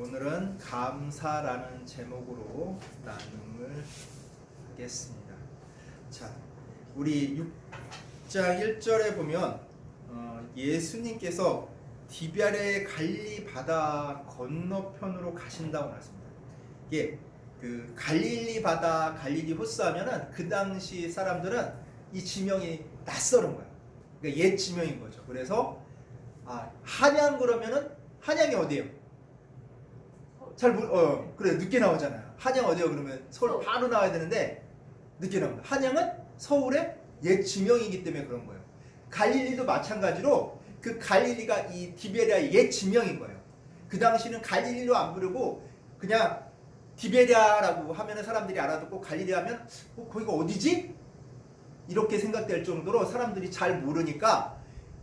오늘은 감사라는 제목으로 나눔을 하겠습니다. 자, 우리 6장 1절에 보면 예수님께서 디베랴의 갈릴리 바다 건너편으로 가신다고 나왔습니다. 이게 그 갈릴리 바다, 갈릴리 호스 하면은 그 당시 사람들은 이 지명이 낯설은 거야. 그러니까 옛 지명인 거죠. 그래서 한양 그러면은 한양이 어디예요? 그래 늦게 나오잖아요. 한양 어디요? 그러면 서울 바로 나와야 되는데 늦게 나옵니다. 한양은 서울의 옛 지명이기 때문에 그런 거예요. 갈릴리도 마찬가지로 그 갈릴리가 이 디베랴의 옛 지명인 거예요. 그 당시는 갈릴리로 안 부르고 그냥 디베랴라고 하면 사람들이 알아듣고 갈릴리 하면 거기가 어디지? 이렇게 생각될 정도로 사람들이 잘 모르니까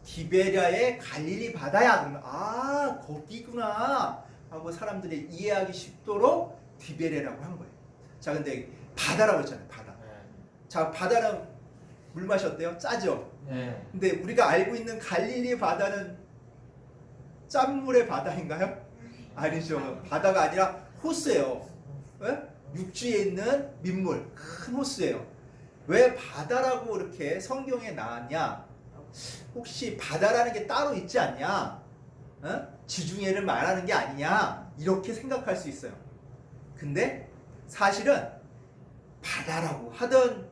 디베랴의 갈릴리 바다야. 그러면 거기구나 하고 사람들이 이해하기 쉽도록 디베랴라고 한 거예요. 자, 근데 바다라고 했잖아요. 바다. 자, 바다는 물 맛이 어때요? 짜죠? 근데 우리가 알고 있는 갈릴리 바다는 짠물의 바다인가요? 아니죠. 바다가 아니라 호수예요. 육지에 있는 민물, 큰 호수예요. 왜 바다라고 이렇게 성경에 나왔냐? 혹시 바다라는 게 따로 있지 않냐? 지중해를 말하는 게 아니냐? 이렇게 생각할 수 있어요. 근데 사실은 바다라고 하던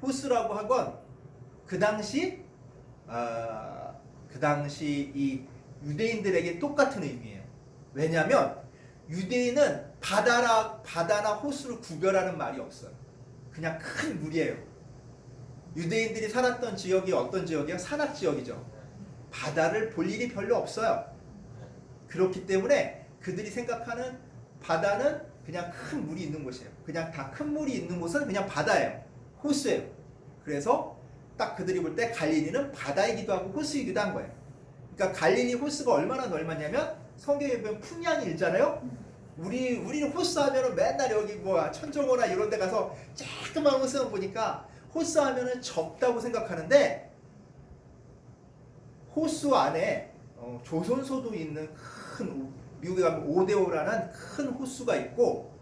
호수라고 하건 그 당시 이 유대인들에게 똑같은 의미예요. 왜냐하면 유대인은 바다나 호수를 구별하는 말이 없어요. 그냥 큰 물이에요. 유대인들이 살았던 지역이 어떤 지역이에요? 산악 지역이죠. 바다를 볼 일이 별로 없어요. 그렇기 때문에 그들이 생각하는 바다는 그냥 큰 물이 있는 곳이에요. 그냥 다 큰 물이 있는 곳은 그냥 바다예요. 호수예요. 그래서 딱 그들이 볼 때 갈릴리는 바다이기도 하고 호수이기도 한 거예요. 그러니까 갈릴리 호수가 얼마나 넓었냐면 성경에 보면 풍량이 있잖아요. 우리는 호수 하면은 맨날 여기 천정호나 이런 데 가서 조그만 호수만 보니까 호수 하면은 좁다고 생각하는데 호수 안에 조선소도 있는 큰 미국에 가면 오데오라는 큰 호수가 있고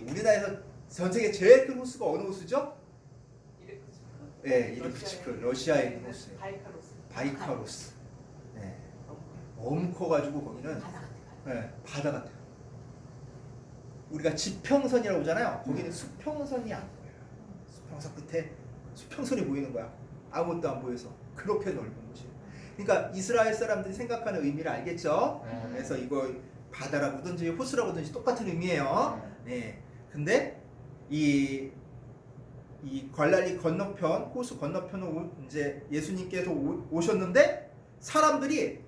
우리나라에서 전 세계 제일 큰 호수가 어느 호수죠? 이르크츠크 러시아에 있는 호수예요. 바이카로스. 너무 커가지고 거기는 바다 같아요. 우리가 지평선이라고 하잖아요. 거기는 수평선이 안 보여요. 수평선 끝에 수평선이 보이는 거야. 아무것도 안 보여서 그렇게 넓은 곳이에요. 그러니까 이스라엘 사람들이 생각하는 의미를 알겠죠? 그래서 이거 바다라고든지 호수라고든지 똑같은 의미예요. 근데 이 갈릴리 건너편, 호수 건너편으로 이제 예수님께서 오셨는데 사람들이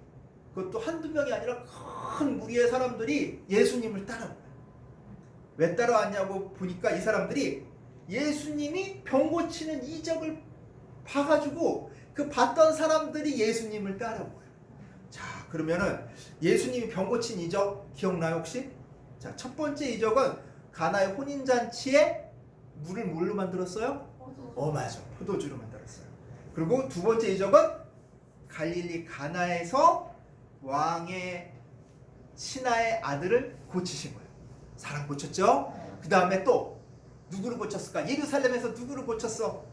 그것도 한두 명이 아니라 큰 무리의 사람들이 예수님을 따라와요. 왜 따라왔냐고 보니까 이 사람들이 예수님이 병 고치는 이적을 봐가지고 그 봤던 사람들이 예수님을 따라와요. 자, 그러면은 예수님이 병 고친 이적 기억나요 혹시? 자, 첫 번째 이적은 가나의 혼인잔치에 물을 뭘로 만들었어요? 맞아. 포도주로 만들었어요. 그리고 두 번째 이적은 갈릴리 가나에서 왕의 신하의 아들을 고치신 거예요. 사람 고쳤죠? 그 다음에 또 누구를 고쳤을까? 예루살렘에서 누구를 고쳤어?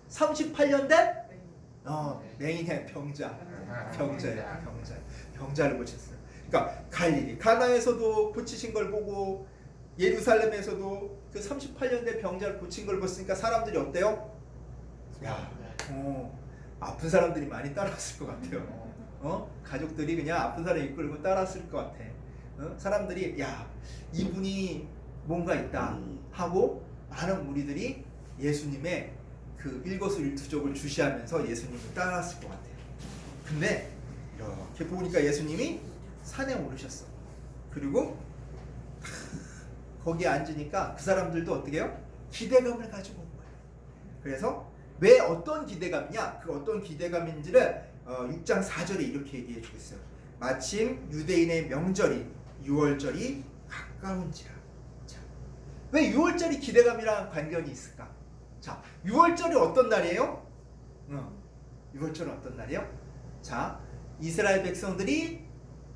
38년 된 맹인의 병자를 고쳤어요. 그러니까 갈릴리 가나에서도 고치신 걸 보고 예루살렘에서도 그 38년 된 병자를 고친 걸 봤으니까 사람들이 어때요? 아픈 사람들이 많이 따라왔을 것 같아요. 가족들이 그냥 아픈 사람 이끌고 따라왔을 것 같아. 사람들이 이분이 뭔가 있다 하고 많은 무리들이 예수님의 그 일거수일투족을 주시하면서 예수님을 따라왔을 것 같아요. 근데 이렇게 보니까 예수님이 산에 오르셨어. 그리고 거기에 앉으니까 그 사람들도 어떻게 해요? 기대감을 가지고 온 거예요. 그래서 왜 어떤 기대감이냐? 그 어떤 기대감인지를 6장 4절에 이렇게 얘기해 주고 있어요. 마침 유대인의 명절이 6월절이 가까운지라. 자, 왜 6월절이 기대감이랑 관련이 있을까? 자, 6월절이 어떤 날이에요? 6월절은 어떤 날이에요? 자, 이스라엘 백성들이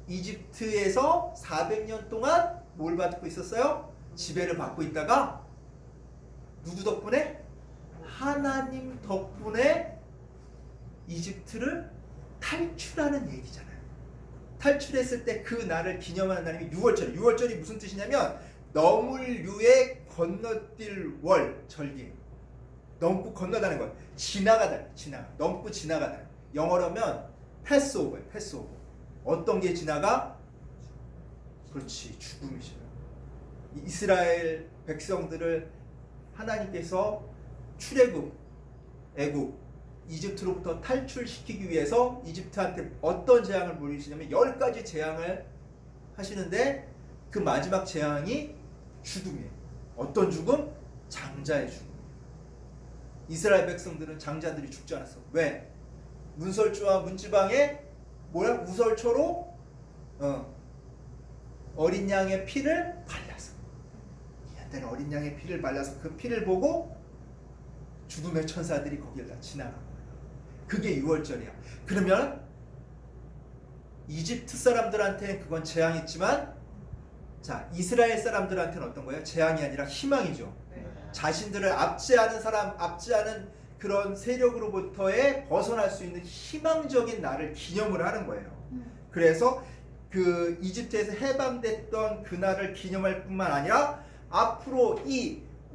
이집트에서 400년 동안 뭘 받고 있었어요? 지배를 받고 있다가 누구 덕분에? 하나님 덕분에 이집트를 탈출하는 얘기잖아요. 탈출했을 때 그 날을 기념하는 날이 6월절. 6월절이 무슨 뜻이냐면 너물류에 건너뛸 월 절기. 넘고 건너다는 것. 지나가다. 넘고 지나가다. 영어로 하면 패스오버예요. 패스오버. 어떤 게 지나가? 그렇지. 죽음이죠. 이스라엘 백성들을 하나님께서 출애굽, 애굽, 이집트로부터 탈출시키기 위해서 이집트한테 어떤 재앙을 물리시냐면 10가지 재앙을 하시는데 그 마지막 재앙이 죽음이에요. 어떤 죽음? 장자의 죽음. 이스라엘 백성들은 장자들이 죽지 않았어. 왜? 문설주와 문지방에 우설초로 어린 양의 피를 발라서, 얘한테는 어린 양의 피를 발라서 그 피를 보고 죽음의 천사들이 거기를 다 지나간 거예요. 그게 6월절이야. 그러면 이집트 사람들한테는 그건 재앙이 있지만, 자, 이스라엘 사람들한테는 어떤 거예요? 재앙이 아니라 희망이죠. 자신들을 압제하는 그런 세력으로부터의 벗어날 수 있는 희망적인 날을 기념을 하는 거예요. 그래서 그 이집트에서 해방됐던 그날을 기념할 뿐만 아니라 앞으로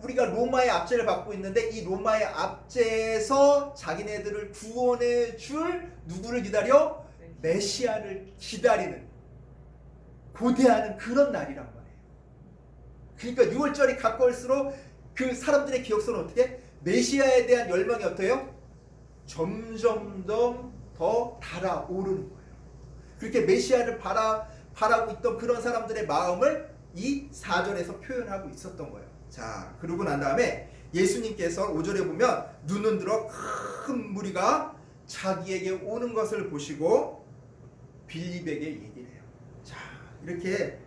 우리가 로마의 압제를 받고 있는데 이 로마의 압제에서 자기네들을 구원해 줄 누구를 기다려? 메시아를 기다리는, 고대하는 그런 날이란 말이에요. 그러니까 6월절이 가까울수록 그 사람들의 기억서는 어떻게? 메시아에 대한 열망이 어때요? 점점 더 달아오르는 거예요. 그렇게 메시아를 바라고 있던 그런 사람들의 마음을 이 4절에서 표현하고 있었던 거예요. 자, 그러고 난 다음에 예수님께서 5절에 보면 눈은 들어 큰 무리가 자기에게 오는 것을 보시고 빌립에게 얘기를 해요. 자, 이렇게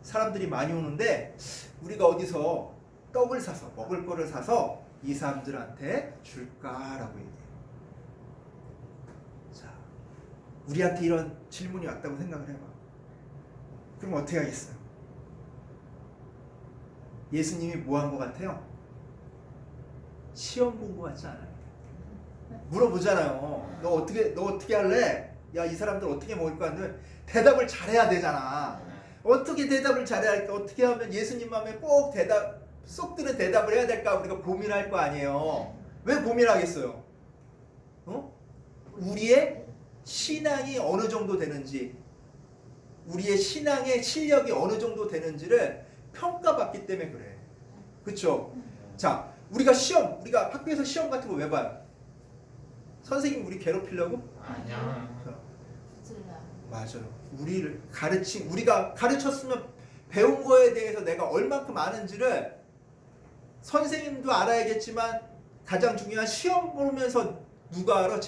사람들이 많이 오는데 우리가 어디서 떡을 사서, 먹을 거를 사서 이 사람들한테 줄까라고 얘기해요. 자, 우리한테 이런 질문이 왔다고 생각을 해봐. 그럼 어떻게 하겠어요? 예수님이 뭐 한 것 같아요? 시험 본 것 같지 않아요? 물어보잖아요. 너 어떻게 할래? 야, 이 사람들 어떻게 먹을 거야? 대답을 잘해야 되잖아. 어떻게 대답을 잘해야 할까? 어떻게 하면 예수님 마음에 꼭 쏙 드는 대답을 해야 될까? 우리가 고민할 거 아니에요. 왜 고민하겠어요? 우리의 신앙이 어느 정도 되는지, 우리의 신앙의 실력이 어느 정도 되는지를 평가받기 때문에 그래. 그렇죠? 자, 우리가 학교에서 시험 같은 거 왜 봐요? 선생님 우리 괴롭히려고? 아니야. 맞아요. 우리가 가르쳤으면 배운 거에 대해서 내가 얼만큼 아는지를 선생님도 알아야겠지만 가장 중요한 시험 보면서 누가 알아?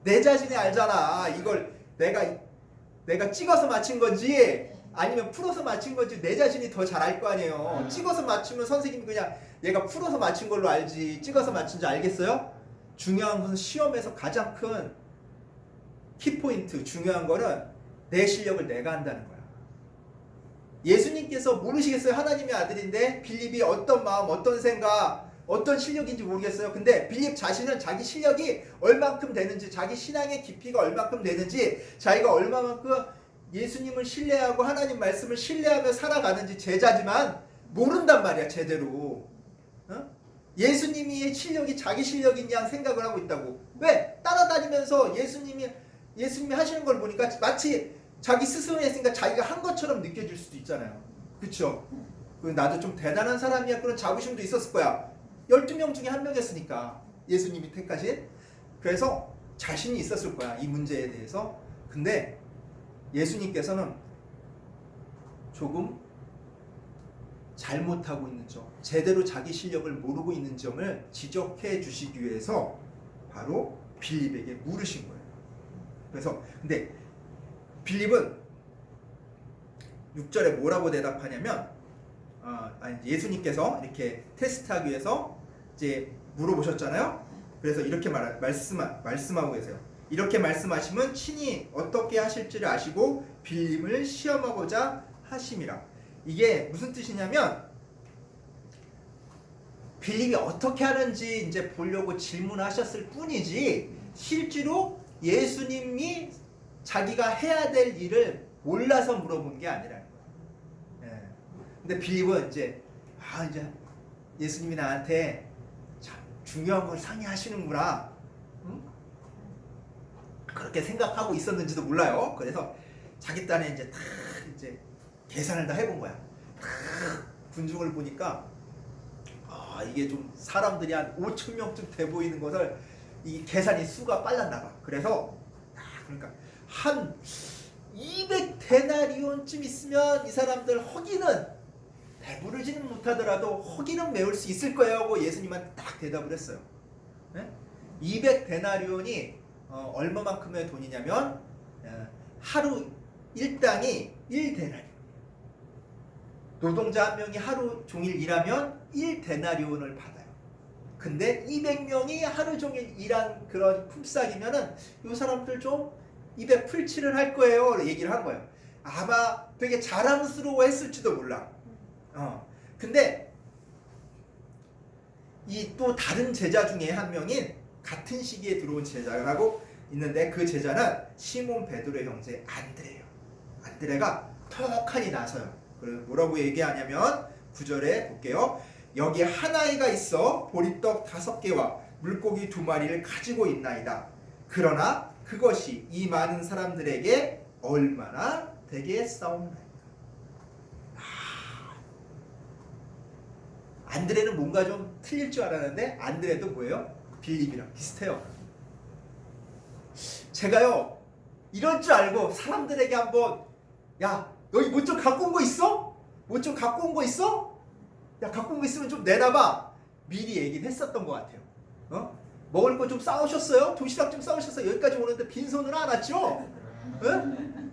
내 자신이 알잖아. 이걸 내가 찍어서 맞힌 건지 아니면 풀어서 맞힌 건지 내 자신이 더 잘 알 거 아니에요. 찍어서 맞추면 선생님이 그냥 얘가 풀어서 맞힌 걸로 알지 찍어서 맞춘 줄 알겠어요? 중요한 것은 시험에서 가장 큰 키포인트, 중요한 거는 내 실력을 내가 한다는 거야. 예수님께서 모르시겠어요? 하나님의 아들인데 빌립이 어떤 마음, 어떤 생각, 어떤 실력인지 모르겠어요. 근데 빌립 자신은 자기 실력이 얼만큼 되는지, 자기 신앙의 깊이가 얼만큼 되는지, 자기가 얼마만큼 예수님을 신뢰하고 하나님 말씀을 신뢰하며 살아가는지 제자지만 모른단 말이야, 제대로. 예수님의 실력이 자기 실력인 양 생각을 하고 있다고. 왜? 따라다니면서 예수님이 하시는 걸 보니까 마치 자기 스스로 했으니까 자기가 한 것처럼 느껴질 수도 있잖아요. 그쵸? 나도 좀 대단한 사람이야, 그런 자부심도 있었을 거야. 12명 중에 한 명이었으니까 예수님이 택하신. 그래서 자신이 있었을 거야, 이 문제에 대해서. 근데 예수님께서는 조금 잘못하고 있는 점, 제대로 자기 실력을 모르고 있는 점을 지적해 주시기 위해서 바로 빌립에게 물으신 거예요. 그래서 근데 빌립은 6절에 뭐라고 대답하냐면 예수님께서 이렇게 테스트하기 위해서 이제 물어보셨잖아요. 그래서 이렇게 말씀하고 계세요. 이렇게 말씀하시면 친히 어떻게 하실지를 아시고 빌림을 시험하고자 하심이라. 이게 무슨 뜻이냐면 빌립이 어떻게 하는지 이제 보려고 질문하셨을 뿐이지 실제로 예수님이 자기가 해야 될 일을 몰라서 물어본 게 아니라는 거예요. 예. 근데 빌립은 이제 이제 예수님이 나한테 참 중요한 걸 상의하시는구나. 응? 그렇게 생각하고 있었는지도 몰라요. 그래서 자기 딴에 이제 다 이제 계산을 다 해본 거야. 군중을 보니까 이게 좀 사람들이 한 5천 명쯤 돼 보이는 것을 이 계산이 수가 빨랐나 봐. 그래서 그러니까 한 200데나리온쯤 있으면 이 사람들 허기는 배부르지는 못하더라도 허기는 메울 수 있을 거예요 하고 예수님한테 딱 대답을 했어요. 네? 200데나리온이 얼마만큼의 돈이냐면 하루 일당이 1데나리온. 노동자 한 명이 하루 종일 일하면 1데나리온을 받아요. 근데 200명이 하루 종일 일한 그런 품삯이면은 이 사람들 좀 입에 풀칠을 할 거예요. 얘기를 한 거예요. 아마 되게 자랑스러워 했을지도 몰라. 근데 이 또 다른 제자 중에 한 명인 같은 시기에 들어온 제자라고 있는데 그 제자는 시몬 베드로의 형제 안드레예요. 안드레가 턱하니 나서요. 그래서 뭐라고 얘기하냐면 9절에 볼게요. 여기 한 아이가 있어 보리떡 5개와 물고기 2마리를 가지고 있나이다. 그러나 그것이 이 많은 사람들에게 얼마나 되겠사옵나이까. 안드레는 뭔가 좀 틀릴 줄 알았는데 안드레도 뭐예요? 빌립이랑 비슷해요. 제가요 이럴 줄 알고 사람들에게 한번 야 너희 뭐 좀 갖고 온 거 있어? 뭐 좀 갖고 온 거 있어? 야 갖고 온 거 있으면 좀 내놔봐. 미리 얘기를 했었던 것 같아요. 먹을 거 좀 싸우셨어요? 도시락 좀 싸우셨어요? 여기까지 오는데 빈손으로 안 왔죠?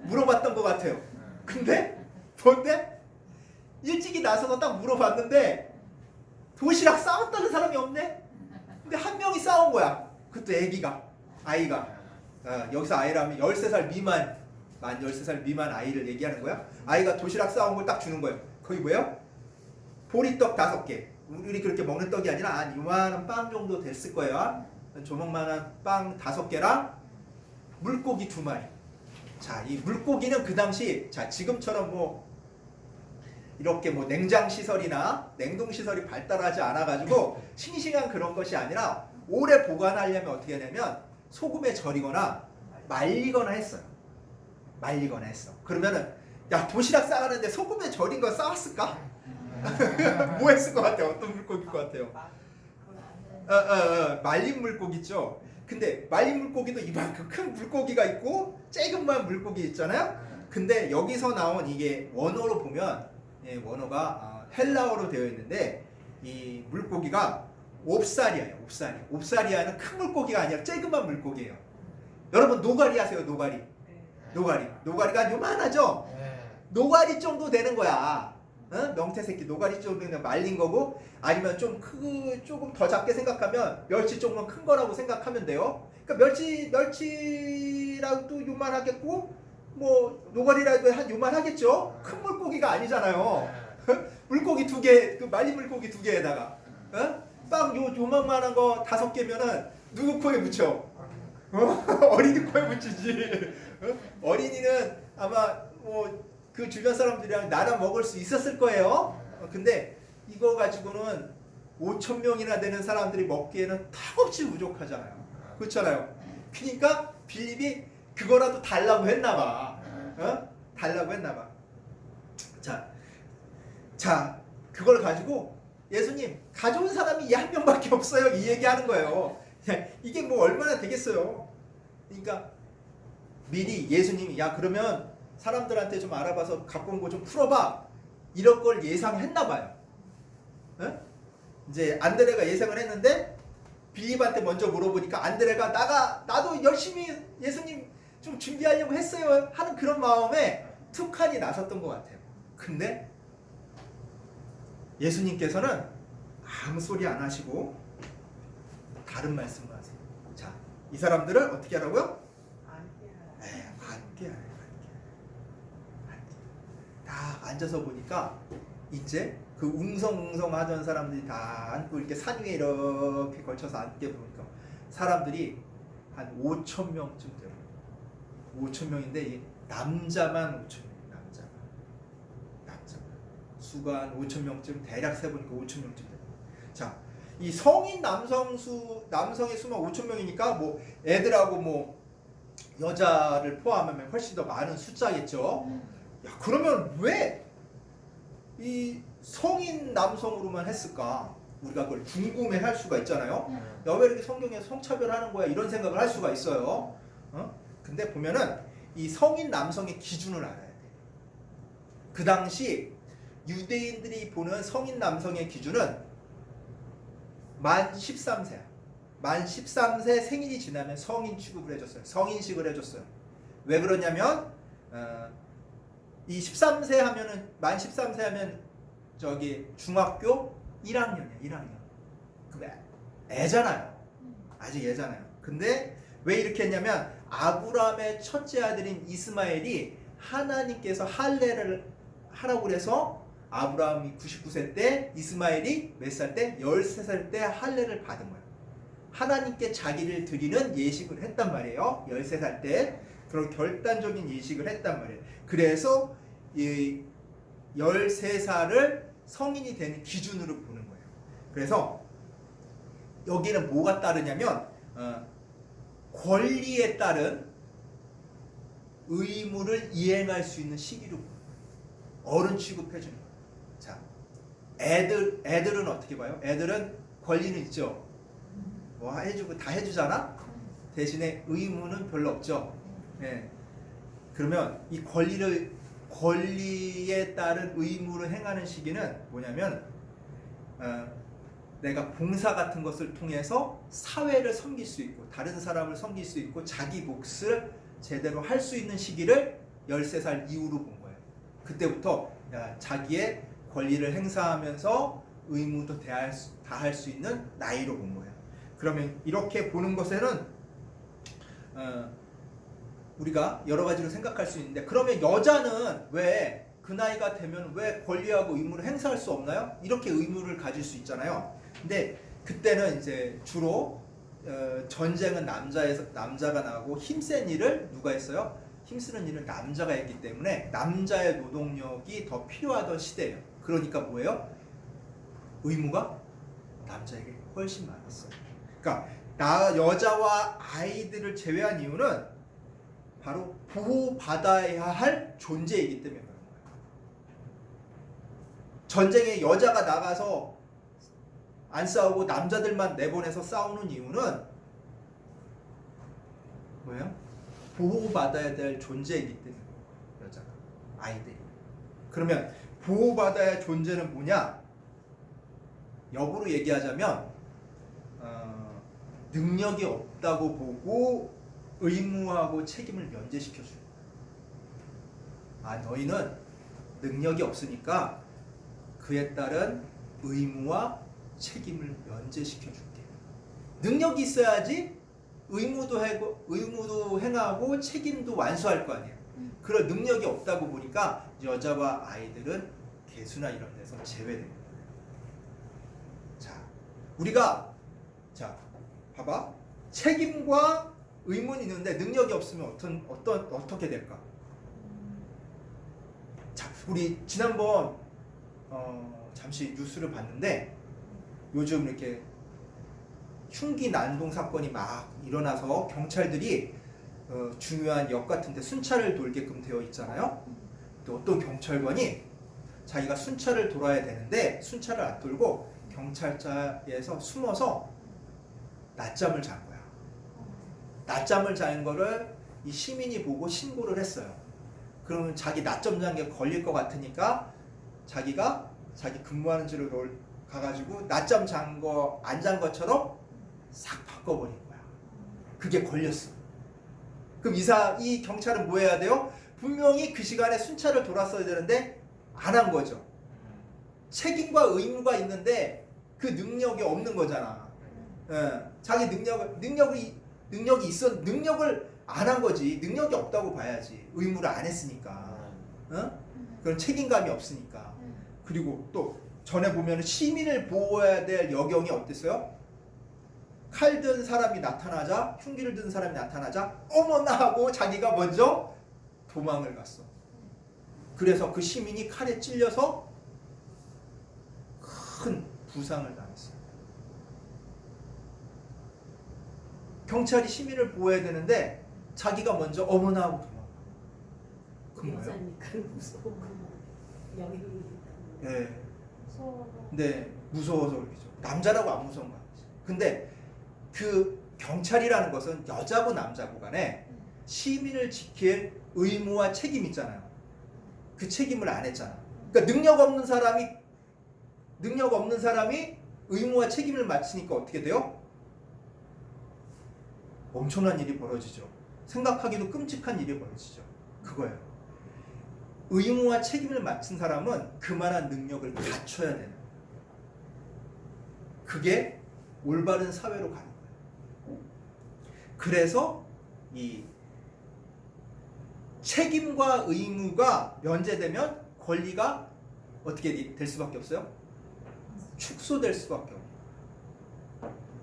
물어봤던 것 같아요. 근데 뭔데? 일찍이 나서서 딱 물어봤는데 도시락 싸웠다는 사람이 없네? 근데 한 명이 싸운 거야. 그것도 아이가 여기서 아이라면 13살 미만 만 13살 미만 아이를 얘기하는 거야. 아이가 도시락 싸온 걸 딱 주는 거예요. 거기 뭐예요? 보리떡 5개. 우리 그렇게 먹는 떡이 아니라 한 이만한 빵 정도 됐을 거예요. 조목만한 빵 5개랑 물고기 2마리. 자, 이 물고기는 그 당시 지금처럼 뭐 이렇게 뭐 냉장 시설이나 냉동 시설이 발달하지 않아 가지고 싱싱한 그런 것이 아니라 오래 보관하려면 어떻게 하냐면 소금에 절이거나 말리거나 했어요. 그러면은 야 도시락 싸가는데 소금에 절인 거 싸왔을까? 뭐 했을 것 같아요? 어떤 물고기일 것 같아요? 말린 물고기 있죠. 근데 말린 물고기도 이만큼 큰 물고기가 있고 쬐금만 물고기 있잖아요. 근데 여기서 나온 이게 원어로 보면 원어가 헬라어로 되어 있는데 이 물고기가 옵사리아예요. 옵사리아는 큰 물고기가 아니라 쬐금만 물고기예요. 여러분 노가리 아세요? 노가리가 요만하죠? 노가리 정도 되는 거야. 명태 새끼 노가리 정도 되는 말린 거고 아니면 좀 조금 더 작게 생각하면 멸치 조금 큰 거라고 생각하면 돼요. 그러니까 멸치라도 요만하겠고 뭐 노가리라도 한 요만하겠죠. 큰 물고기가 아니잖아요. 물고기 2개, 그 말린 물고기 2개에다가 빵 요만한 거 5개면은 누구 코에 묻혀? 어린이 코에 묻히지. 어린이는 아마 뭐 그 주변 사람들이랑 나눠 먹을 수 있었을 거예요. 근데 이거 가지고는 5천 명이나 되는 사람들이 먹기에는 턱없이 부족하잖아요. 그렇잖아요. 그러니까 빌립이 그거라도 달라고 했나봐. 자, 그걸 가지고 예수님 가져온 사람이 이 한 명밖에 없어요. 이 얘기하는 거예요. 이게 뭐 얼마나 되겠어요. 그러니까 미리 예수님이 야 그러면 사람들한테 좀 알아봐서 갖고 온 거 좀 풀어봐. 이런 걸 예상했나 봐요. 이제 안드레가 예상을 했는데 빌립한테 먼저 물어보니까 안드레가 나도 열심히 예수님 좀 준비하려고 했어요 하는 그런 마음에 툭하니 나섰던 것 같아요. 근데 예수님께서는 아무 소리 안 하시고 다른 말씀을 하세요. 자, 이 사람들을 어떻게 하라고요? 함께 다 앉아서 보니까 이제 그 웅성웅성 하던 사람들이 다 앉고 이렇게 산 위에 이렇게 걸쳐서 앉게 보니까 사람들이 한 5천 명쯤 돼요. 5천 명인데 남자만 5천 명, 남자만 수가 한 5천 명쯤 대략 세보니까 5천 명쯤 돼요. 자, 이 성인 남성의 수만 5천 명이니까 뭐 애들하고 뭐 여자를 포함하면 훨씬 더 많은 숫자겠죠. 야, 그러면 왜 이 성인 남성으로만 했을까? 우리가 그걸 궁금해할 수가 있잖아요. 야, 왜 이렇게 성경에 성차별하는 거야? 이런 생각을 할 수가 있어요. 근데 보면은 이 성인 남성의 기준을 알아야 돼. 그 당시 유대인들이 보는 성인 남성의 기준은 만 13세야. 만 13세 생일이 지나면 성인 취급을 해줬어요. 성인식을 해줬어요. 왜 그러냐면 이 13세 하면은 만 13세 하면 저기 중학교 1학년이야. 1학년. 그럼 애잖아요. 아직 애잖아요. 근데 왜 이렇게 했냐면 아브라함의 첫째 아들인 이스마엘이 하나님께서 할례를 하라고 그래서 아브라함이 99세 때 이스마엘이 몇 살 때? 13살 때 할례를 받은 거예요. 하나님께 자기를 드리는 예식을 했단 말이에요. 13살 때. 그런 결단적인 예식을 했단 말이에요. 그래서 이 13살을 성인이 되는 기준으로 보는 거예요. 그래서 여기는 뭐가 따르냐면 권리에 따른 의무를 이행할 수 있는 시기로 보는 거예요. 어른 취급해 주는 거예요. 자, 애들은 어떻게 봐요? 애들은 권리는 있죠. 뭐 해주고 다 해주잖아. 대신에 의무는 별로 없죠. 예. 그러면 이 권리에 따른 의무를 행하는 시기는 뭐냐면 내가 봉사 같은 것을 통해서 사회를 섬길 수 있고 다른 사람을 섬길 수 있고 자기 몫을 제대로 할 수 있는 시기를 13살 이후로 본 거예요. 그때부터 자기의 권리를 행사하면서 의무도 다 할 수 있는 나이로 본 거예요. 그러면 이렇게 보는 것에는 우리가 여러 가지로 생각할 수 있는데, 그러면 여자는 왜 그 나이가 되면 왜 권리하고 의무를 행사할 수 없나요? 이렇게 의무를 가질 수 있잖아요. 근데 그때는 이제 주로 전쟁은 남자가 나고 힘센 일을 누가 했어요? 힘쓰는 일을 남자가 했기 때문에 남자의 노동력이 더 필요하던 시대예요. 그러니까 뭐예요? 의무가 남자에게 훨씬 많았어요. 그러니까 여자와 아이들을 제외한 이유는 바로 보호받아야 할 존재이기 때문에 그런 거예요. 전쟁에 여자가 나가서 안 싸우고 남자들만 내보내서 싸우는 이유는 뭐예요? 보호받아야 될 존재이기 때문에 여자가, 아이들이. 그러면 보호받아야 할 존재는 뭐냐? 역으로 얘기하자면 능력이 없다고 보고 의무하고 책임을 면제시켜 주는 거예요. 너희는 능력이 없으니까 그에 따른 의무와 책임을 면제시켜 줄게. 능력이 있어야지 의무도 행하고 책임도 완수할 거 아니에요. 그런 능력이 없다고 보니까 여자와 아이들은 개수나 이런 데서 제외됩니다. 자, 우리가 봐봐. 책임과 의문이 있는데 능력이 없으면 어떻게 될까? 자, 우리 지난번 잠시 뉴스를 봤는데 요즘 이렇게 흉기 난동 사건이 막 일어나서 경찰들이 중요한 역 같은데 순찰을 돌게끔 되어 있잖아요. 또 어떤 경찰관이 자기가 순찰을 돌아야 되는데 순찰을 안 돌고 경찰차에서 숨어서 낮잠을 잔 거야. 낮잠을 잔 거를 이 시민이 보고 신고를 했어요. 그러면 자기 낮잠 잔 게 걸릴 것 같으니까 자기가 자기 근무하는 지로 가가지고 낮잠 잔 거 안 잔 것처럼 싹 바꿔버린 거야. 그게 걸렸어. 그럼 이 경찰은 뭐 해야 돼요? 분명히 그 시간에 순찰을 돌았어야 되는데 안 한 거죠. 책임과 의무가 있는데 그 능력이 없는 거잖아. 자기 능력이 있어. 능력을 안 한 거지. 능력이 없다고 봐야지. 의무를 안 했으니까. 그런 책임감이 없으니까. 그리고 또 전에 보면 시민을 보호해야 될 여경이 어땠어요? 칼 든 사람이 나타나자, 흉기를 든 사람이 나타나자 어머나 하고 자기가 먼저 도망을 갔어. 그래서 그 시민이 칼에 찔려서 큰 부상을 당했어요. 경찰이 시민을 보호해야 되는데 자기가 먼저 어머나 하고 도망가. 그 뭐예요? 네. 네, 무서워서 그러죠. 남자라고 안 무서운 거야. 근데 그 경찰이라는 것은 여자고 남자고 간에 시민을 지킬 의무와 책임이 있잖아요. 그 책임을 안 했잖아. 그러니까 능력 없는 사람이 의무와 책임을 맡으니까 어떻게 돼요? 엄청난 일이 벌어지죠. 생각하기도 끔찍한 일이 벌어지죠. 그거예요. 의무와 책임을 맡은 사람은 그만한 능력을 갖춰야 되는 거예요. 그게 올바른 사회로 가는 거예요. 그래서 이 책임과 의무가 면제되면 권리가 어떻게 될 수밖에 없어요? 축소될 수밖에 없어요.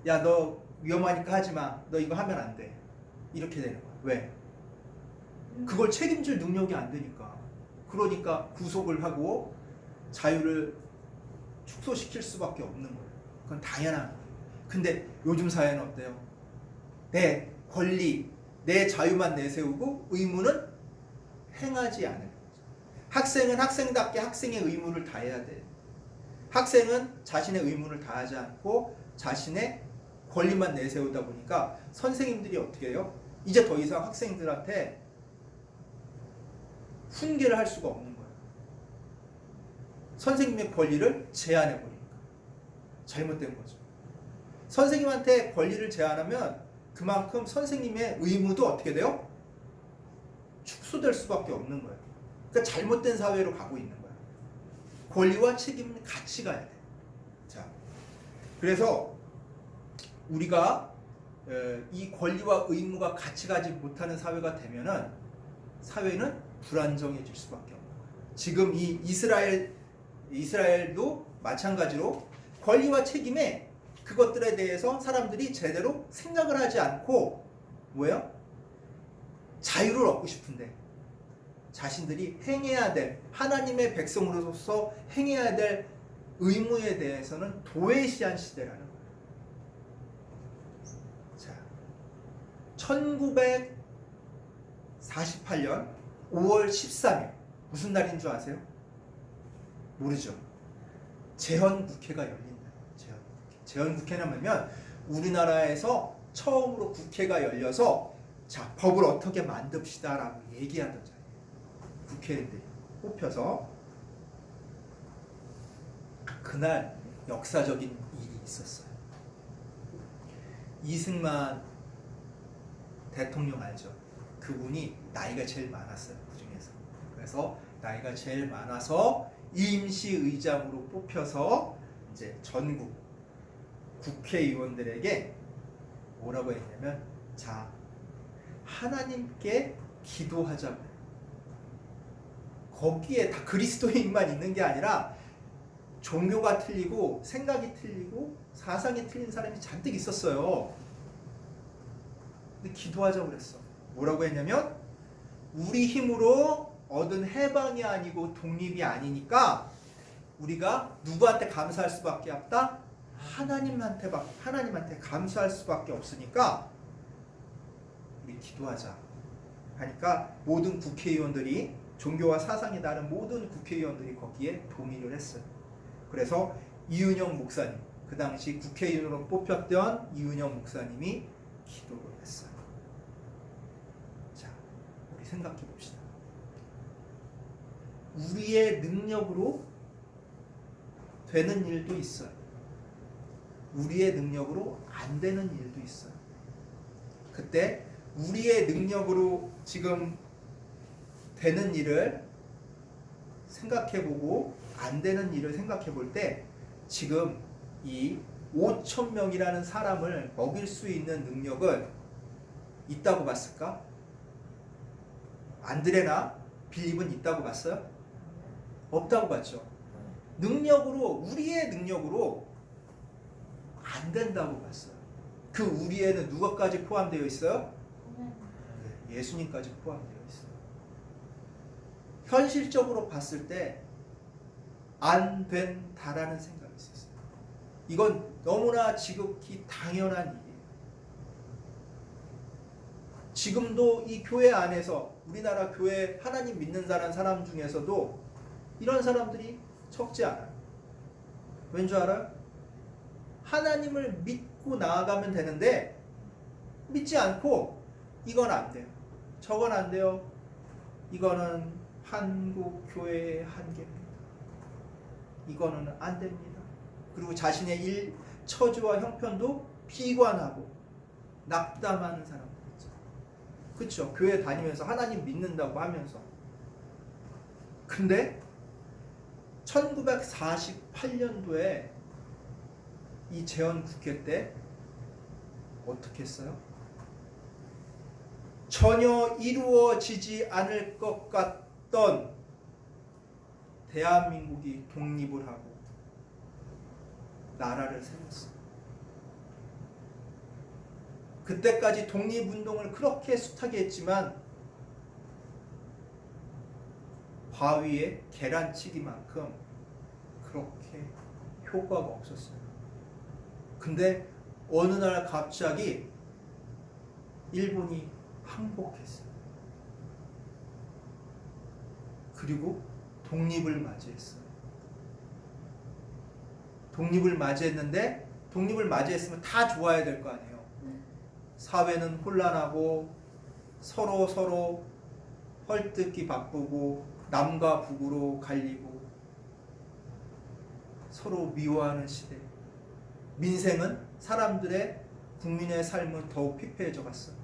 야, 너 위험하니까 하지 마. 너 이거 하면 안 돼. 이렇게 되는 거야. 왜? 그걸 책임질 능력이 안 되니까. 그러니까 구속을 하고 자유를 축소시킬 수밖에 없는 거예요. 그건 당연한 거예요. 근데 요즘 사회는 어때요? 내 권리, 내 자유만 내세우고 의무는 행하지 않을 거죠. 학생은 학생답게 학생의 의무를 다해야 돼. 학생은 자신의 의무를 다하지 않고 자신의 권리만 내세우다 보니까 선생님들이 어떻게 해요? 이제 더 이상 학생들한테 훈계를 할 수가 없는 거예요. 선생님의 권리를 제한해 버리니까. 잘못된 거죠. 선생님한테 권리를 제한하면 그만큼 선생님의 의무도 어떻게 돼요? 축소될 수밖에 없는 거예요. 그러니까 잘못된 사회로 가고 있는 거예요. 권리와 책임은 같이 가야 돼요. 자, 그래서 우리가 이 권리와 의무가 같이 가지 못하는 사회가 되면은 사회는 불안정해질 수밖에 없는 거예요. 지금 이 이스라엘도 마찬가지로 권리와 책임에 그것들에 대해서 사람들이 제대로 생각을 하지 않고 뭐예요? 자유를 얻고 싶은데 자신들이 행해야 될 하나님의 백성으로서 행해야 될 의무에 대해서는 도외시한 시대라는 거예요. 자, 1948년 5월 13일 무슨 날인 줄 아세요? 모르죠. 제헌국회가 열린다. 제헌국회는 뭐냐면 우리나라에서 처음으로 국회가 열려서 자, 법을 어떻게 만듭시다라고 얘기하던 자리예요. 국회의원들이 뽑혀서 그날 역사적인 일이 있었어요. 이승만 대통령 알죠? 그분이 나이가 제일 많았어요. 그 중에서. 그래서 나이가 제일 많아서 임시의장으로 뽑혀서 이제 전국 국회의원들에게 뭐라고 했냐면 자, 하나님께 기도하자고. 거기에 다 그리스도인만 있는 게 아니라 종교가 틀리고 생각이 틀리고 사상이 틀린 사람이 잔뜩 있었어요. 근데 기도하자고 그랬어. 뭐라고 했냐면 우리 힘으로 얻은 해방이 아니고 독립이 아니니까 우리가 누구한테 감사할 수밖에 없다? 하나님한테 감사할 수밖에 없으니까 우리 기도하자 하니까 모든 국회의원들이 종교와 사상이 다른 모든 국회의원들이 거기에 동의를 했어요. 그래서 이은영 목사님, 그 당시 국회의원으로 뽑혔던 이은영 목사님이 기도를 했어요. 자, 우리 생각해 봅시다. 우리의 능력으로 되는 일도 있어요. 우리의 능력으로 안 되는 일도 있어요. 그때 우리의 능력으로 지금 되는 일을 생각해보고 안 되는 일을 생각해볼 때 지금 이 5,000명이라는 사람을 먹일 수 있는 능력은 있다고 봤을까? 안드레나 빌립은 있다고 봤어요? 없다고 봤죠. 능력으로, 우리의 능력으로 안 된다고 봤어요. 그 우리에는 누가까지 포함되어 있어요? 예수님까지 포함되어 있어요. 현실적으로 봤을 때 안 된다라는 생각이 있었어요. 이건 너무나 지극히 당연한 일이에요. 지금도 이 교회 안에서, 우리나라 교회 하나님 믿는 사람 중에서도 이런 사람들이 적지 않아요. 왠 줄 알아요? 하나님을 믿고 나아가면 되는데 믿지 않고 이건 안 돼요, 저건 안 돼요. 이거는 한국 교회의 한계입니다. 이거는 안 됩니다. 그리고 자신의 일, 처지와 형편도 비관하고 낙담하는 사람들이죠. 그렇죠? 교회 다니면서 하나님 믿는다고 하면서. 근데 1948년도에 이 재헌 국회 때 어떻게 했어요? 전혀 이루어지지 않을 것 같던 대한민국이 독립을 하고 나라를 세웠어요. 그때까지 독립운동을 그렇게 숱하게 했지만 바위에 계란치기만큼 그렇게 효과가 없었어요. 근데 어느 날 갑자기 일본이 항복했어요. 그리고 독립을 맞이했어요. 독립을 맞이했는데, 독립을 맞이했으면 다 좋아야 될 거 아니에요. 사회는 혼란하고 서로 헐뜯기 바쁘고 남과 북으로 갈리고 서로 미워하는 시대. 민생은, 사람들의, 국민의 삶은 더욱 피폐해져 갔어요.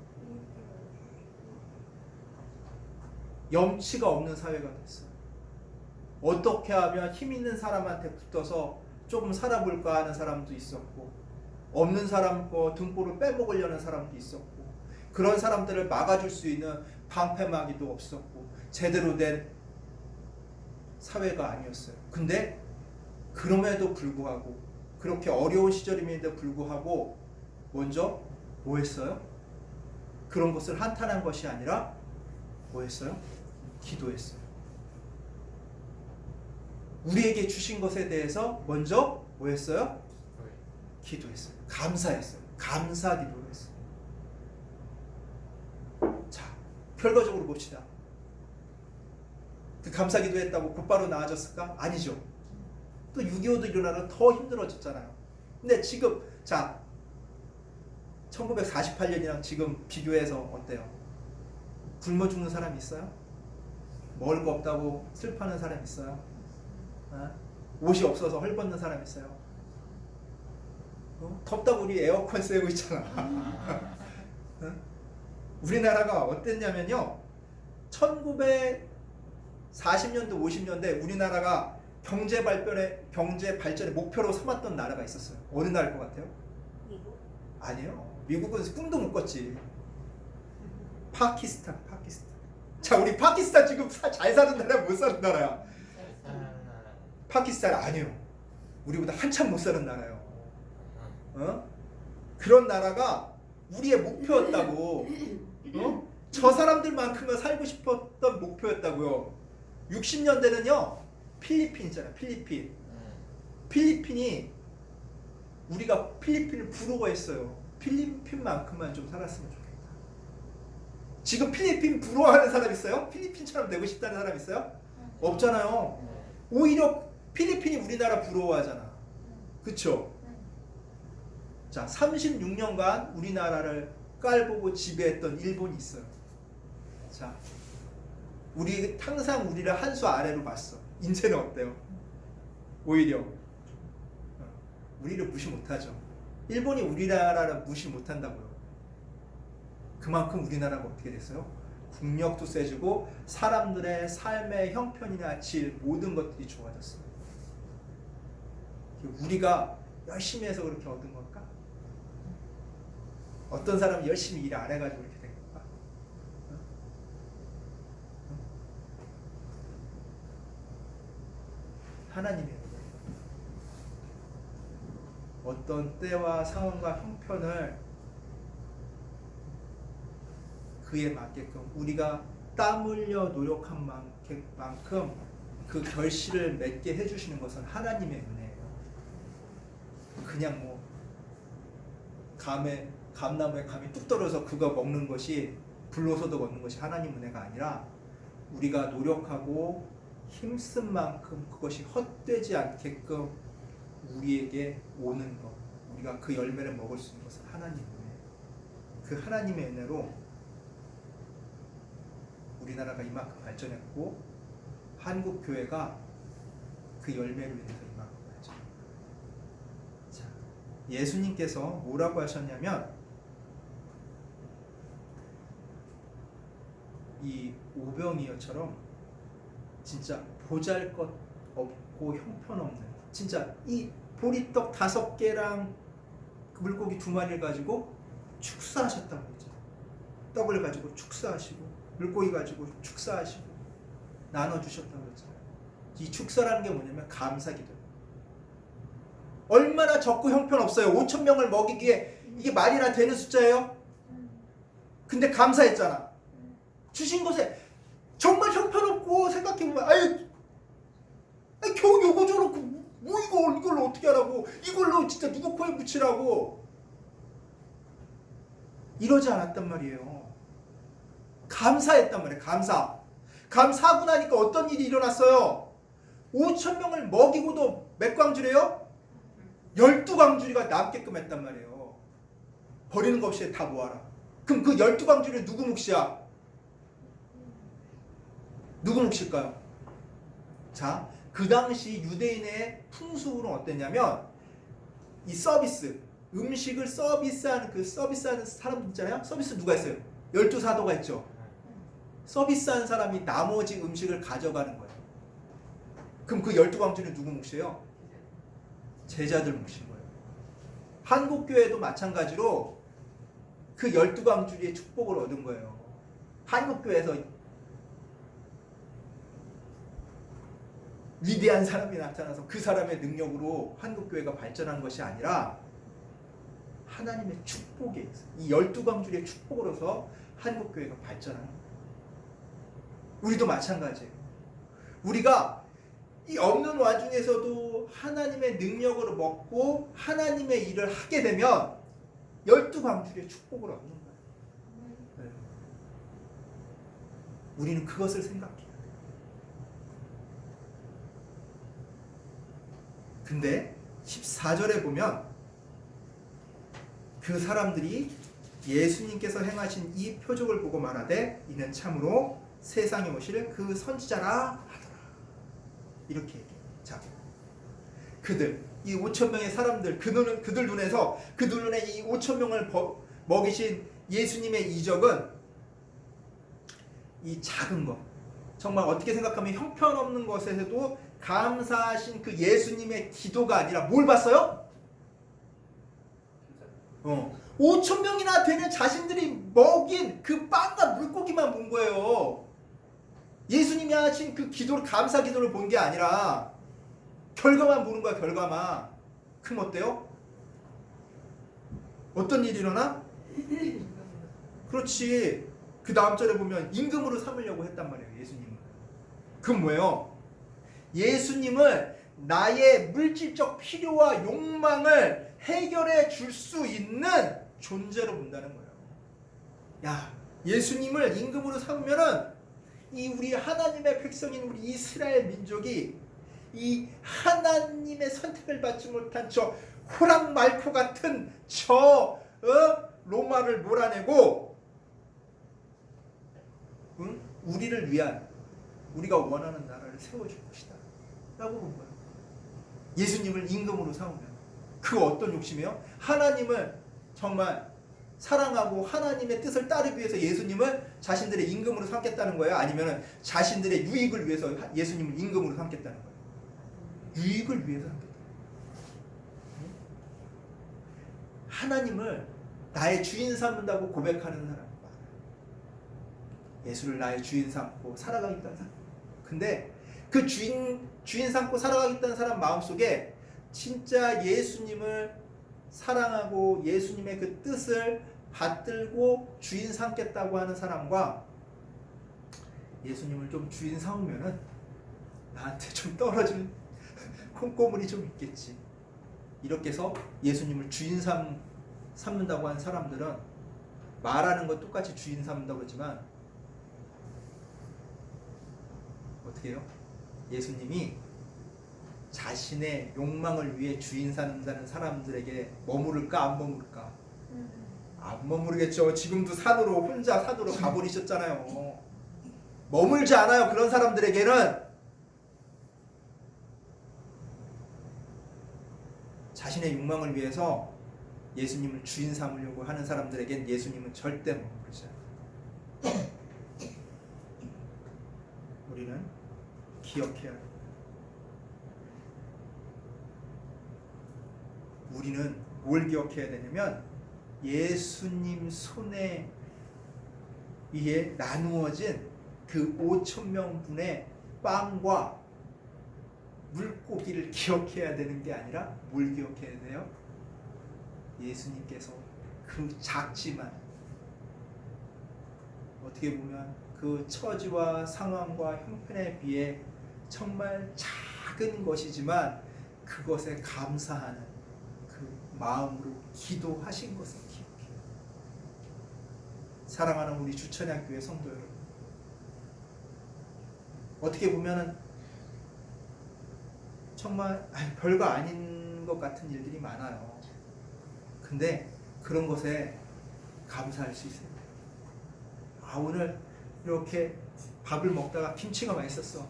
염치가 없는 사회가 됐어요. 어떻게 하면 힘 있는 사람한테 붙어서 조금 살아볼까 하는 사람도 있었고, 없는 사람 거 등골을 빼먹으려는 사람도 있었고, 그런 사람들을 막아줄 수 있는 방패막이도 없었고, 제대로 된 사회가 아니었어요. 근데 그럼에도 불구하고, 그렇게 어려운 시절임에도 불구하고 먼저 뭐 했어요? 그런 것을 한탄한 것이 아니라 뭐 했어요? 기도했어요. 우리에게 주신 것에 대해서 먼저 뭐 했어요? 기도했어요. 감사했어요. 감사 기도를 했어요. 자, 결과적으로 봅시다. 그 감사 기도했다고 곧바로 나아졌을까? 아니죠. 또 6.25도 일어나서 더 힘들어졌잖아요. 근데 지금, 자, 1948년이랑 지금 비교해서 어때요? 굶어 죽는 사람 있어요? 먹을 거 없다고 슬퍼하는 사람 있어요? 옷이 없어서 헐벗는 사람 있어요? 덥다고 우리 에어컨 쐬고 있잖아. 우리나라가 어땠냐면요, 1940년대 50년대 우리나라가 경제 발전의 목표로 삼았던 나라가 있었어요. 어느 나라일 것 같아요? 미국? 아니에요. 미국은 꿈도 못 꿨지. 파키스탄. 자, 우리 파키스탄 지금 잘 사는 나라야, 못 사는 나라야? 파키스탄 아니에요. 우리보다 한참 못 사는 나라예요. 그런 나라가 우리의 목표였다고. 저 사람들만큼은 살고 싶었던 목표였다고요. 60년대는요, 필리핀 있잖아요. 필리핀이, 우리가 필리핀을 부러워했어요. 필리핀만큼만 좀 살았으면 좋겠다. 지금 필리핀 부러워하는 사람 있어요? 필리핀처럼 되고 싶다는 사람 있어요? 없잖아요. 오히려 필리핀이 우리나라 부러워하잖아. 그쵸? 자, 36년간 우리나라를 깔보고 지배했던 일본이 있어요. 자, 항상 우리를 한 수 아래로 봤어. 이제는 어때요? 오히려 우리를 무시 못하죠. 일본이 우리나라를 무시 못한다고요. 그만큼 우리나라가 어떻게 됐어요? 국력도 세지고 사람들의 삶의 형편이나 질, 모든 것들이 좋아졌어요. 우리가 열심히 해서 그렇게 얻은 걸까? 어떤 사람이 열심히 일 안 해가지고 이렇게 된 걸까? 하나님의 은혜. 어떤 때와 상황과 형편을 그에 맞게끔 우리가 땀 흘려 노력한 만큼 그 결실을 맺게 해주시는 것은 하나님의 은혜예요. 그냥 뭐 감나무에 감이 뚝 떨어져서 그거 먹는 것이 불로소득 먹는 것이 하나님 은혜가 아니라 우리가 노력하고 힘쓴 만큼 그것이 헛되지 않게끔 우리에게 오는 것, 우리가 그 열매를 먹을 수 있는 것은 하나님 은혜. 그 하나님의 은혜로 우리나라가 이만큼 발전했고 한국 교회가 그 열매로 인해서 이만큼 발전했고. 자, 예수님께서 뭐라고 하셨냐면 이 오병이어처럼 진짜 보잘것 없고 형편없는 진짜 이 보리떡 5개랑 물고기 2마리를 가지고 축사하셨다고 했죠. 떡을 가지고 축사하시고 물고기 가지고 축사하시고 나눠주셨다고 했잖아요. 이 축사라는 게 뭐냐면 감사기도. 얼마나 적고 형편없어요. 5,000명을 먹이기에 이게 말이나 되는 숫자예요? 근데 감사했잖아. 주신 것에 정말 형편없고 생각해보면 겨우 요거 저렇고 뭐 이걸로 어떻게 하라고, 이걸로 진짜 누구 코에 붙이라고 이러지 않았단 말이에요. 감사했단 말이에요. 감사하고 나니까 어떤 일이 일어났어요? 5,000명을 먹이고도 몇 광주래요? 12광주리가 남게끔 했단 말이에요. 버리는 것 없이 다 모아라. 그럼 그 12광주리는 누구 몫이야? 누구 몫일까요? 자, 그 당시 유대인의 풍습으로 어땠냐면 이 서비스, 음식을 서비스하는 사람 있잖아요. 서비스 누가 했어요? 12사도가 했죠. 서비스한 사람이 나머지 음식을 가져가는 거예요. 그럼 그 12광주리는 누구 몫이에요? 제자들 몫인 거예요. 한국교회도 마찬가지로 그 12광주리의 축복을 얻은 거예요. 한국교회에서 위대한 사람이 나타나서 그 사람의 능력으로 한국교회가 발전한 것이 아니라 하나님의 축복에 이 12광주리의 축복으로서 한국교회가 발전한 거예요. 우리도 마찬가지예요. 우리가 이 없는 와중에서도 하나님의 능력으로 먹고 하나님의 일을 하게 되면 12광주리의 축복을 얻는 거예요. 네. 우리는 그것을 생각해야 돼요. 근데 14절에 보면 그 사람들이 예수님께서 행하신 이 표적을 보고 말하되 이는 참으로 세상에 오실 그 선지자라 하더라. 이렇게 얘기해요. 자, 그들 이 5,000명의 사람들 그들 눈에서 그들 눈에 이 5,000명을 먹이신 예수님의 이적은 이 작은 것, 정말 어떻게 생각하면 형편없는 것에서도 감사하신 그 예수님의 기도가 아니라 뭘 봤어요? 5,000명이나 되는 자신들이 먹인 그 빵과 물고기만 본 거예요. 예수님이 하신 그 기도를, 감사 기도를 본 게 아니라 결과만 보는 거야. 결과만. 그럼 어때요? 어떤 일이 일어나? 그렇지. 그 다음 절에 보면 임금으로 삼으려고 했단 말이에요. 예수님은. 그건 뭐예요? 예수님을 나의 물질적 필요와 욕망을 해결해 줄 수 있는 존재로 본다는 거예요. 야, 예수님을 임금으로 삼으면은 이 우리 하나님의 백성인 우리 이스라엘 민족이 이 하나님의 선택을 받지 못한 저 호랑 말코 같은 로마를 몰아내고 우리를 위한 우리가 원하는 나라를 세워줄 것이다 라고 본 거예요. 예수님을 임금으로 삼으면 그 어떤 욕심이에요? 하나님을 정말 사랑하고 하나님의 뜻을 따르기 위해서 예수님을 자신들의 임금으로 삼겠다는 거예요? 아니면 자신들의 유익을 위해서 예수님을 임금으로 삼겠다는 거예요? 유익을 위해서 삼겠다. 하나님을 나의 주인 삼는다고 고백하는 사람 많아요. 예수를 나의 주인 삼고 살아가겠다는 사람. 근데 그 주인 삼고 살아가겠다는 사람 마음속에 진짜 예수님을 사랑하고 예수님의 그 뜻을 받들고 주인 삼겠다고 하는 사람과 예수님을 좀 주인 삼으면은 나한테 좀 떨어질 콩고물이 좀 있겠지. 이렇게 해서 예수님을 주인 삼는다고 하는 사람들은 말하는 건 똑같이 주인 삼는다고 그러지만 어떻게 해요? 예수님이 자신의 욕망을 위해 주인 삼는다는 사람들에게 머무를까 안 머무를까? 안 머무르겠죠. 지금도 혼자 산으로 가버리셨잖아요. 머물지 않아요. 그런 사람들에게는 자신의 욕망을 위해서 예수님을 주인 삼으려고 하는 사람들에겐 예수님은 절대 머무르지 않아요. 우리는 기억해야 합니다. 우리는 뭘 기억해야 되냐면 예수님 손에 위에 나누어진 그 5,000명분의 빵과 물고기를 기억해야 되는 게 아니라 뭘 기억해야 돼요? 예수님께서 그 작지만 어떻게 보면 그 처지와 상황과 형편에 비해 정말 작은 것이지만 그것에 감사하는 그 마음으로 기도하신 것을 기억해요. 사랑하는 우리 주천양교회 성도 여러분, 어떻게 보면은 정말 별거 아닌 것 같은 일들이 많아요. 근데 그런 것에 감사할 수 있어요. 오늘 이렇게 밥을 먹다가 김치가 맛있었어.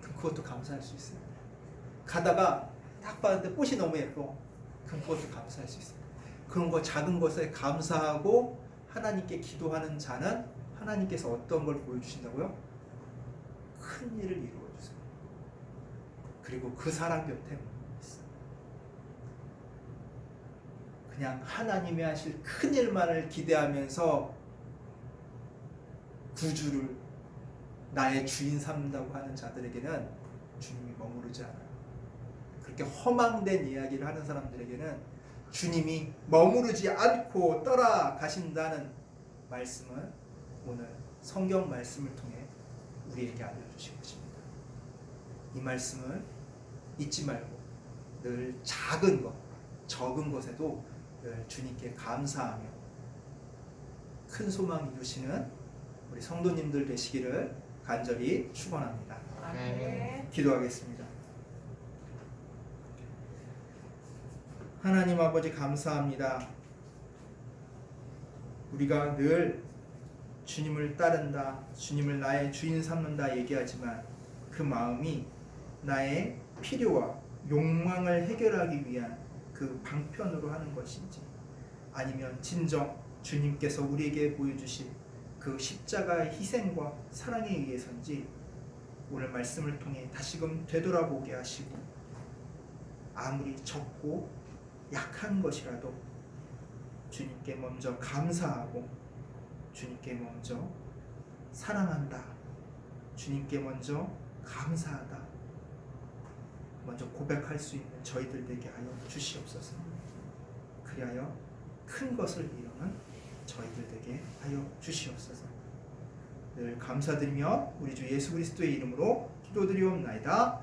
그것도 감사할 수 있어요. 가다가 딱 봤는데 꽃이 너무 예뻐. 그것도 감사할 수 있어요. 그런 거 작은 것에 감사하고 하나님께 기도하는 자는 하나님께서 어떤 걸 보여주신다고요? 큰 일을 이루어주세요. 그리고 그 사람 곁에 있어요. 그냥 하나님이 하실 큰 일만을 기대하면서 구주를 나의 주인 삼는다고 하는 자들에게는 주님이 머무르지 않아요. 그렇게 허망된 이야기를 하는 사람들에게는 주님이 머무르지 않고 떠나가신다는 말씀을 오늘 성경 말씀을 통해 우리에게 알려주신 것입니다. 이 말씀을 잊지 말고 늘 작은 것, 적은 것에도 늘 주님께 감사하며 큰 소망 이루시는 우리 성도님들 되시기를 간절히 축원합니다. 아멘. 기도하겠습니다. 하나님 아버지 감사합니다. 우리가 늘 주님을 따른다, 주님을 나의 주인 삼는다 얘기하지만 그 마음이 나의 필요와 욕망을 해결하기 위한 그 방편으로 하는 것인지, 아니면 진정 주님께서 우리에게 보여주신 그 십자가의 희생과 사랑에 의해서인지 오늘 말씀을 통해 다시금 되돌아보게 하시고, 아무리 적고 약한 것이라도 주님께 먼저 감사하고 주님께 먼저 사랑한다, 주님께 먼저 감사하다 먼저 고백할 수 있는 저희들 되게 하여 주시옵소서. 그리하여 큰 것을 이루는 저희들 되게 하여 주시옵소서. 늘 감사드리며 우리 주 예수 그리스도의 이름으로 기도드리옵나이다.